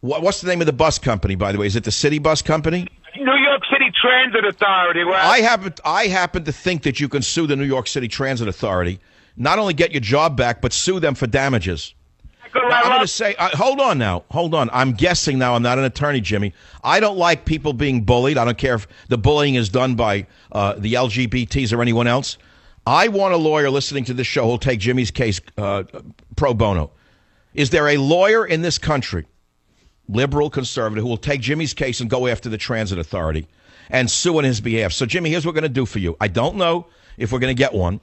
What's the name of the bus company, by the way? Is it the City Bus Company? New York City Transit Authority. Well, I happen to think that you can sue the New York City Transit Authority, not only get your job back, but sue them for damages. Now, I'm going to say, hold on. I'm guessing now. I'm not an attorney, Jimmy. I don't like people being bullied. I don't care if the bullying is done by the LGBTs or anyone else. I want a lawyer listening to this show who'll take Jimmy's case pro bono. Is there a lawyer in this country, liberal, conservative, who will take Jimmy's case and go after the transit authority and sue on his behalf? So, Jimmy, here's what we're going to do for you. I don't know if we're going to get one,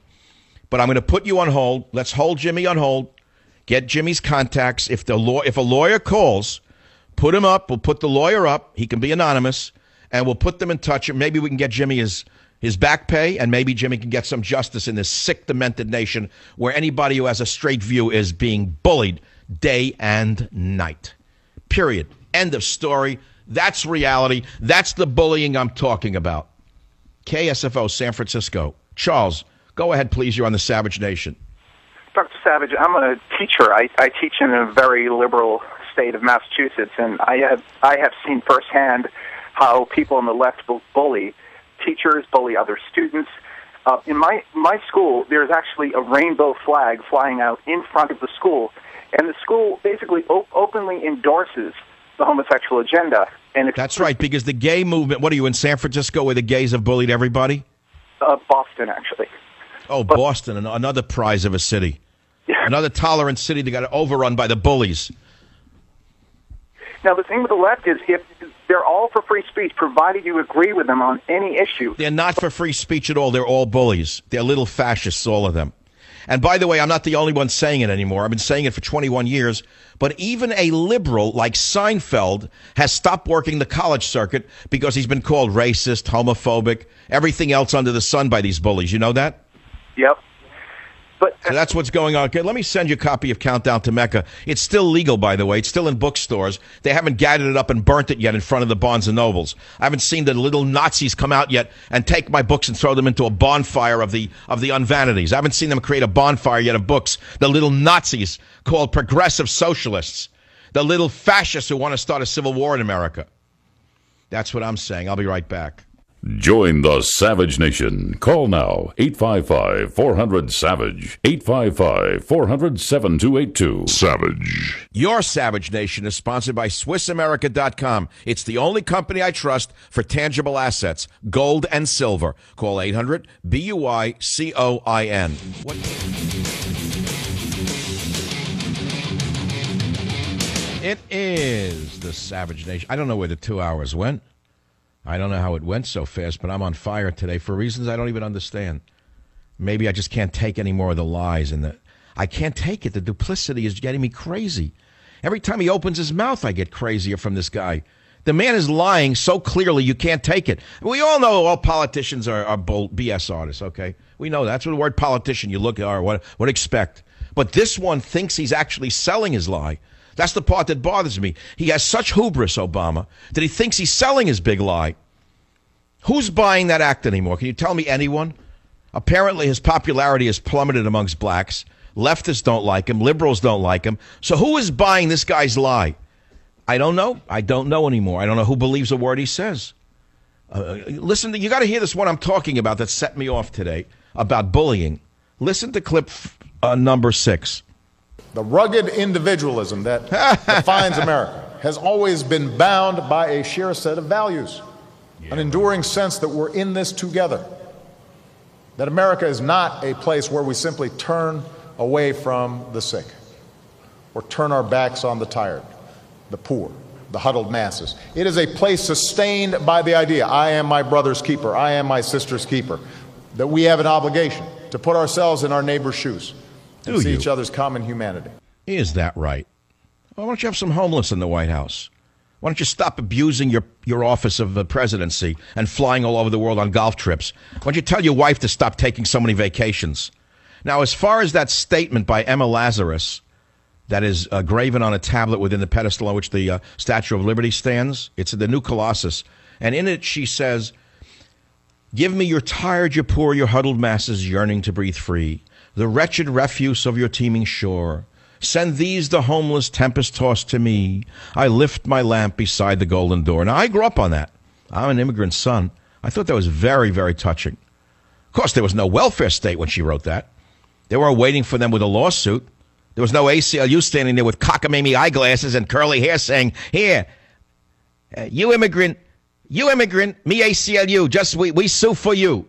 but I'm going to put you on hold. Let's hold Jimmy on hold. Get Jimmy's contacts. If a lawyer calls, put him up. We'll put the lawyer up. He can be anonymous, and we'll put them in touch. And maybe we can get Jimmy his back pay, and maybe Jimmy can get some justice in this sick, demented nation where anybody who has a straight view is being bullied day and night. Period. End of story. That's reality. That's the bullying I'm talking about. KSFO, San Francisco. Charles, go ahead, please. You're on the Savage Nation. Dr. Savage, I'm a teacher. I teach in a very liberal state of Massachusetts, and I have seen firsthand how people on the left bully teachers, bully other students. In my school, there's actually a rainbow flag flying out in front of the school, and the school basically openly endorses the homosexual agenda. And that's right, because the gay movement, what are you, in San Francisco where the gays have bullied everybody? Boston, actually. Oh, Boston, another prize of a city. Yeah. Another tolerant city that got overrun by the bullies. Now, the thing with the left is if they're all for free speech, provided you agree with them on any issue. They're not for free speech at all. They're all bullies. They're little fascists, all of them. And by the way, I'm not the only one saying it anymore. I've been saying it for 21 years. But even a liberal like Seinfeld has stopped working the college circuit because he's been called racist, homophobic, everything else under the sun by these bullies. You know that? Yep. So that's what's going on. Okay, let me send you a copy of Countdown to Mecca. It's still legal, by the way. It's still in bookstores. They haven't gathered it up and burnt it yet in front of the Barnes & Nobles. I haven't seen the little Nazis come out yet and take my books and throw them into a bonfire of the unvanities. I haven't seen them create a bonfire yet of books. The little Nazis called progressive socialists. The little fascists who want to start a civil war in America. That's what I'm saying. I'll be right back. Join the Savage Nation. Call now, 855-400-SAVAGE, 855-400-7282. Savage. Your Savage Nation is sponsored by SwissAmerica.com. It's the only company I trust for tangible assets, gold and silver. Call 800-BUI-COIN. It is the Savage Nation. I don't know where the 2 hours went. I don't know how it went so fast, but I'm on fire today for reasons I don't even understand. Maybe I just can't take any more of the lies, and I can't take it. The duplicity is getting me crazy. Every time he opens his mouth, I get crazier from this guy. The man is lying so clearly you can't take it. We all know all politicians are BS artists, okay? We know that's what the word politician you look at, what expect. But this one thinks he's actually selling his lie. That's the part that bothers me. He has such hubris, Obama, that he thinks he's selling his big lie. Who's buying that act anymore? Can you tell me anyone? Apparently his popularity has plummeted amongst blacks. Leftists don't like him. Liberals don't like him. So who is buying this guy's lie? I don't know. I don't know anymore. I don't know who believes a word he says. Listen, you got to hear this one I'm talking about that set me off today about bullying. Listen to clip number 6. The rugged individualism that defines America has always been bound by a shared set of values, an enduring sense that we're in this together, that America is not a place where we simply turn away from the sick or turn our backs on the tired, the poor, the huddled masses. It is a place sustained by the idea, I am my brother's keeper, I am my sister's keeper, that we have an obligation to put ourselves in our neighbor's shoes. And see each other's common humanity. Is that right? Why don't you have some homeless in the White House? Why don't you stop abusing your office of the presidency and flying all over the world on golf trips? Why don't you tell your wife to stop taking so many vacations? Now, as far as that statement by Emma Lazarus that is graven on a tablet within the pedestal on which the Statue of Liberty stands, it's the New Colossus. And in it she says, "Give me your tired, your poor, your huddled masses yearning to breathe free. The wretched refuse of your teeming shore. Send these the homeless tempest-tossed to me. I lift my lamp beside the golden door. Now, I grew up on that. I'm an immigrant son. I thought that was very, very touching. Of course, there was no welfare state when she wrote that. They weren't waiting for them with a lawsuit. There was no ACLU standing there with cockamamie eyeglasses and curly hair saying, here, you immigrant, me ACLU, just we sue for you.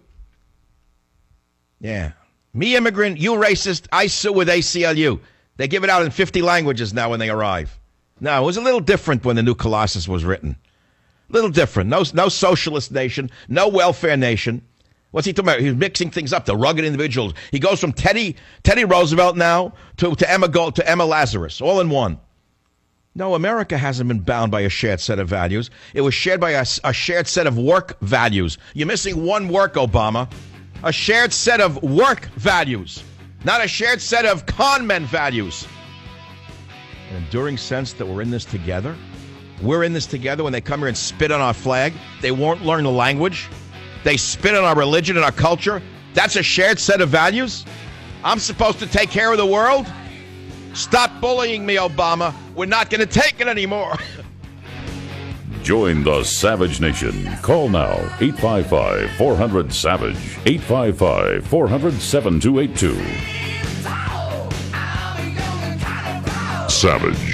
Yeah. Me immigrant, you racist, I sue with ACLU. They give it out in 50 languages now when they arrive. No, it was a little different when the new Colossus was written. A little different. No socialist nation, no welfare nation. What's he talking about? He's mixing things up, the rugged individuals. He goes from Teddy Roosevelt now to Emma Lazarus, all in one. No, America hasn't been bound by a shared set of values. It was shared by a shared set of work values. You're missing one work, Obama. A shared set of work values, not a shared set of con men values. An enduring sense that we're in this together. We're in this together. When they come here and spit on our flag, they won't learn the language. They spit on our religion and our culture. That's a shared set of values. I'm supposed to take care of the world? Stop bullying me, Obama. We're not going to take it anymore. Join the Savage Nation. Call now, 855-400-SAVAGE, 855-400-7282. Savage.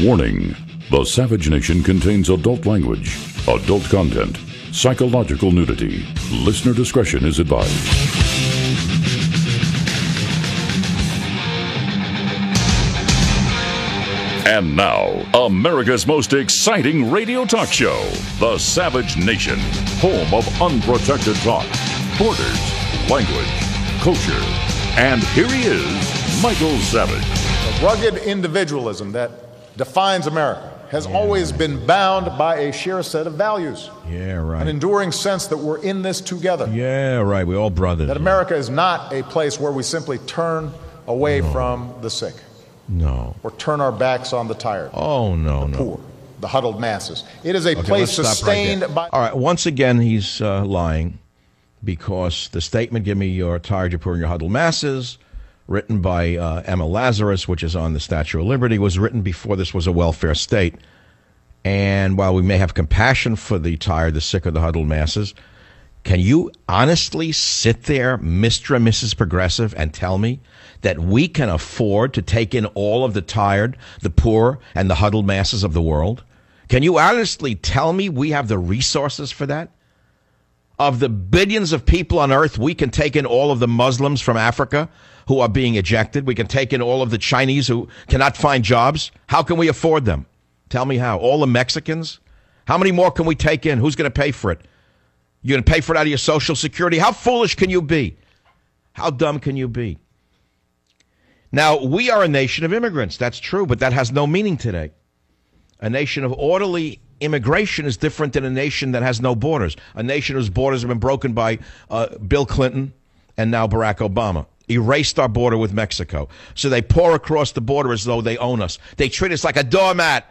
Warning. The Savage Nation contains adult language, adult content, psychological nudity. Listener discretion is advised. And now, America's most exciting radio talk show, The Savage Nation, home of unprotected talk, borders, language, culture. And here he is, Michael Savage. The rugged individualism that defines America has always been bound by a shared set of values. Yeah, right. An enduring sense that we're in this together. Yeah, right. We all brothers. That America is not a place where we simply turn away from the sick. No. Or turn our backs on the tired. Oh, no, the poor, the huddled masses. It is a place sustained by... All right, once again, he's lying because the statement, give me your tired, your poor, and your huddled masses, written by Emma Lazarus, which is on the Statue of Liberty, was written before this was a welfare state. And while we may have compassion for the tired, the sick, or the huddled masses, can you honestly sit there, Mr. and Mrs. Progressive, and tell me that we can afford to take in all of the tired, the poor, and the huddled masses of the world? Can you honestly tell me we have the resources for that? Of the billions of people on earth, we can take in all of the Muslims from Africa who are being ejected. We can take in all of the Chinese who cannot find jobs. How can we afford them? Tell me how. All the Mexicans? How many more can we take in? Who's going to pay for it? You're going to pay for it out of your Social Security? How foolish can you be? How dumb can you be? Now, we are a nation of immigrants. That's true, but that has no meaning today. A nation of orderly immigration is different than a nation that has no borders. A nation whose borders have been broken by Bill Clinton and now Barack Obama. Erased our border with Mexico. So they pour across the border as though they own us. They treat us like a doormat.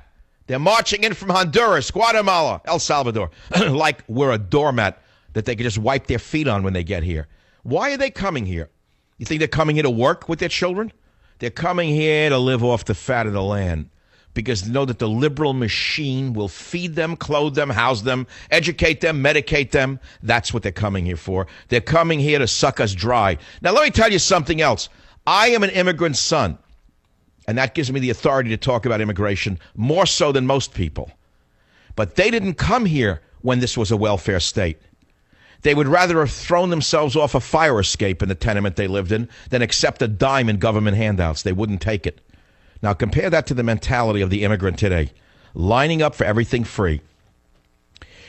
They're marching in from Honduras, Guatemala, El Salvador, like we're a doormat that they can just wipe their feet on when they get here. Why are they coming here? You think they're coming here to work with their children? They're coming here to live off the fat of the land because they know that the liberal machine will feed them, clothe them, house them, educate them, medicate them. That's what they're coming here for. They're coming here to suck us dry. Now, let me tell you something else. I am an immigrant son, and that gives me the authority to talk about immigration more so than most people. But they didn't come here when this was a welfare state. They would rather have thrown themselves off a fire escape in the tenement they lived in than accept a dime in government handouts. They wouldn't take it. Now, compare that to the mentality of the immigrant today, lining up for everything free.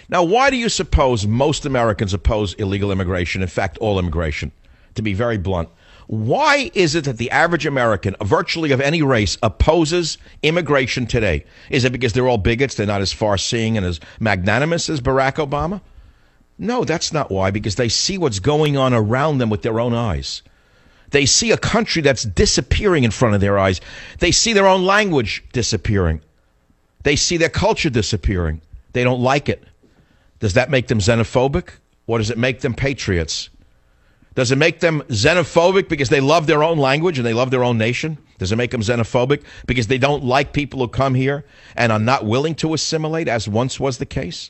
Now, why do you suppose most Americans oppose illegal immigration, in fact, all immigration? To be very blunt, why is it that the average American, virtually of any race, opposes immigration today? Is it because they're all bigots, they're not as far-seeing and as magnanimous as Barack Obama? No, that's not why, because they see what's going on around them with their own eyes. They see a country that's disappearing in front of their eyes. They see their own language disappearing. They see their culture disappearing. They don't like it. Does that make them xenophobic? or does it make them patriots? Does it make them xenophobic because they love their own language and they love their own nation? Does it make them xenophobic because they don't like people who come here and are not willing to assimilate, as once was the case?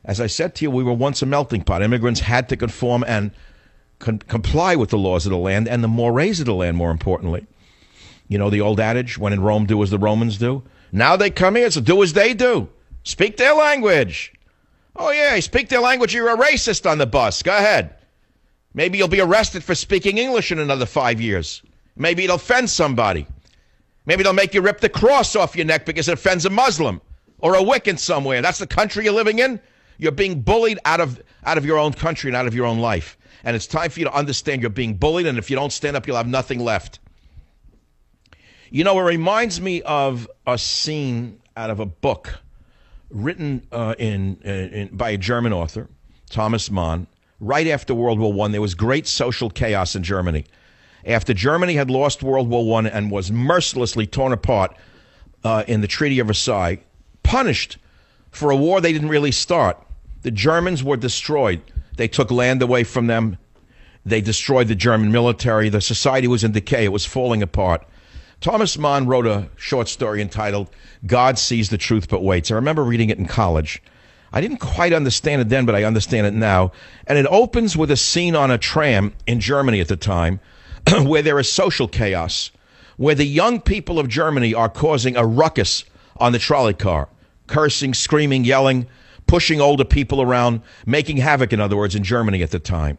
As I said to you, we were once a melting pot. Immigrants had to conform and comply with the laws of the land and the mores of the land, more importantly. You know the old adage, when in Rome, do as the Romans do? Now they come here, so do as they do. Speak their language. Oh, yeah, speak their language, you're a racist on the bus. Go ahead. Maybe you'll be arrested for speaking English in another 5 years. Maybe it'll offend somebody. Maybe they'll make you rip the cross off your neck because it offends a Muslim or a Wiccan somewhere. That's the country you're living in? You're being bullied out of your own country and out of your own life. And it's time for you to understand you're being bullied, and if you don't stand up, you'll have nothing left. You know, it reminds me of a scene out of a book written by a German author, Thomas Mann. Right after World War I, there was great social chaos in Germany. After Germany had lost World War I and was mercilessly torn apart in the Treaty of Versailles, punished for a war they didn't really start, the Germans were destroyed. They took land away from them. They destroyed the German military. The society was in decay. It was falling apart. Thomas Mann wrote a short story entitled God Sees the Truth But Waits. I remember reading it in college. I didn't quite understand it then, but I understand it now. And it opens with a scene on a tram in Germany at the time where there is social chaos, where the young people of Germany are causing a ruckus on the trolley car, cursing, screaming, yelling, pushing older people around, making havoc, in other words, in Germany at the time.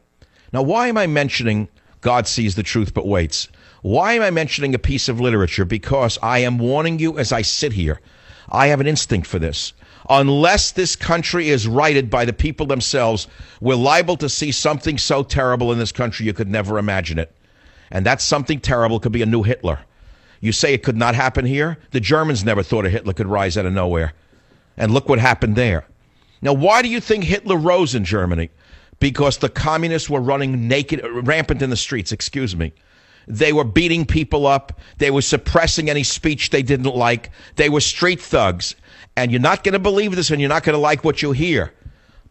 Now, why am I mentioning God Sees the Truth But Waits? Why am I mentioning a piece of literature? Because I am warning you as I sit here. I have an instinct for this. Unless this country is righted by the people themselves, we're liable to see something so terrible in this country you could never imagine it. And that something terrible could be a new Hitler. You say it could not happen here? The Germans never thought a Hitler could rise out of nowhere. And look what happened there. Now, why do you think Hitler rose in Germany? Because the communists were running rampant in the streets, They were beating people up. They were suppressing any speech they didn't like. They were street thugs. And you're not going to believe this, and you're not going to like what you hear.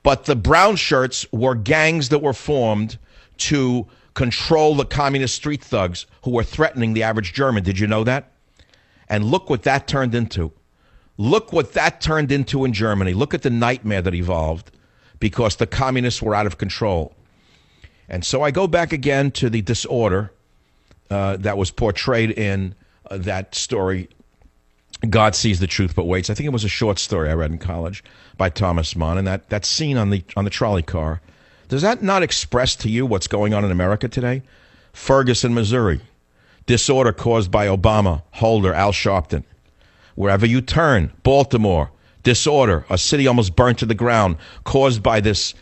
But the brown shirts were gangs that were formed to control the communist street thugs who were threatening the average German. Did you know that? And look what that turned into. Look what that turned into in Germany. Look at the nightmare that evolved because the communists were out of control. And so I go back again to the disorder that was portrayed in that story, God Sees the Truth But Waits. I think it was a short story I read in college by Thomas Mann. And that scene on the trolley car, does that not express to you what's going on in America today? Ferguson, Missouri. Disorder caused by Obama, Holder, Al Sharpton. Wherever you turn, Baltimore. Disorder, a city almost burnt to the ground, caused by this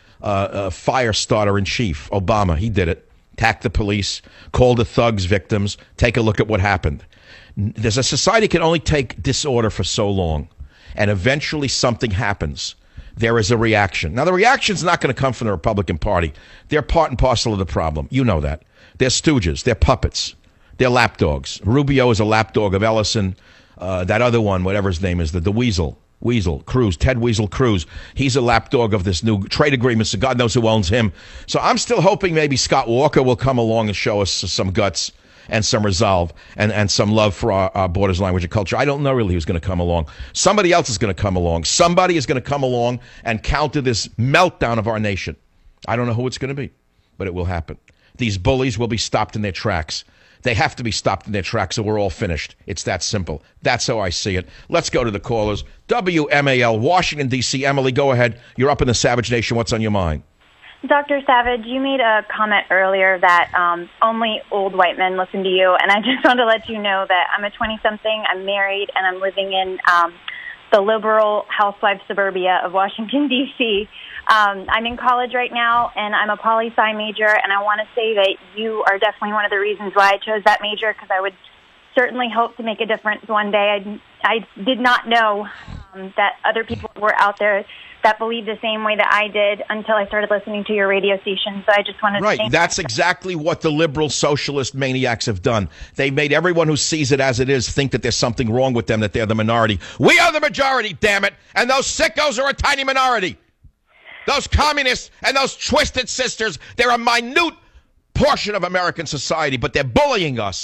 fire starter in chief, Obama. He did it. Attacked the police, called the thugs victims. Take a look at what happened. There's a society can only take disorder for so long, and eventually something happens. There is a reaction. Now, the reaction's not going to come from the Republican Party. They're part and parcel of the problem. You know that. They're stooges. They're puppets. They're lapdogs. Rubio is a lapdog of Ellison. That other one, whatever his name is, the Weasel Cruz, Ted Weasel Cruz. He's a lapdog of this new trade agreement, so God knows who owns him. So I'm still hoping maybe Scott Walker will come along and show us some guts and some resolve and some love for our borders, language, and culture. I don't know really who's going to come along. Somebody else is going to come along. Somebody is going to come along and counter this meltdown of our nation. I don't know who it's going to be, but it will happen. These bullies will be stopped in their tracks. They have to be stopped in their tracks or we're all finished. It's that simple. That's how I see it. Let's go to the callers. WMAL, Washington, D.C. Emily, go ahead. You're up in the Savage Nation. What's on your mind? Dr. Savage, you made a comment earlier that only old white men listen to you, and I just want to let you know that I'm a 20-something, I'm married, and I'm living in the liberal housewife suburbia of Washington, D.C. I'm in college right now, and I'm a poli-sci major, and I want to say that you are definitely one of the reasons why I chose that major, because I would certainly hope to make a difference one day. I did not know that other people were out there that believe the same way that I did until I started listening to your radio station. So I just wanted to Right. That's exactly what the liberal socialist maniacs have done. They made everyone who sees it as it is think that there's something wrong with them, that they're the minority. We are the majority, damn it. And those sickos are a tiny minority. Those communists and those twisted sisters, they're a minute portion of American society, but they're bullying us.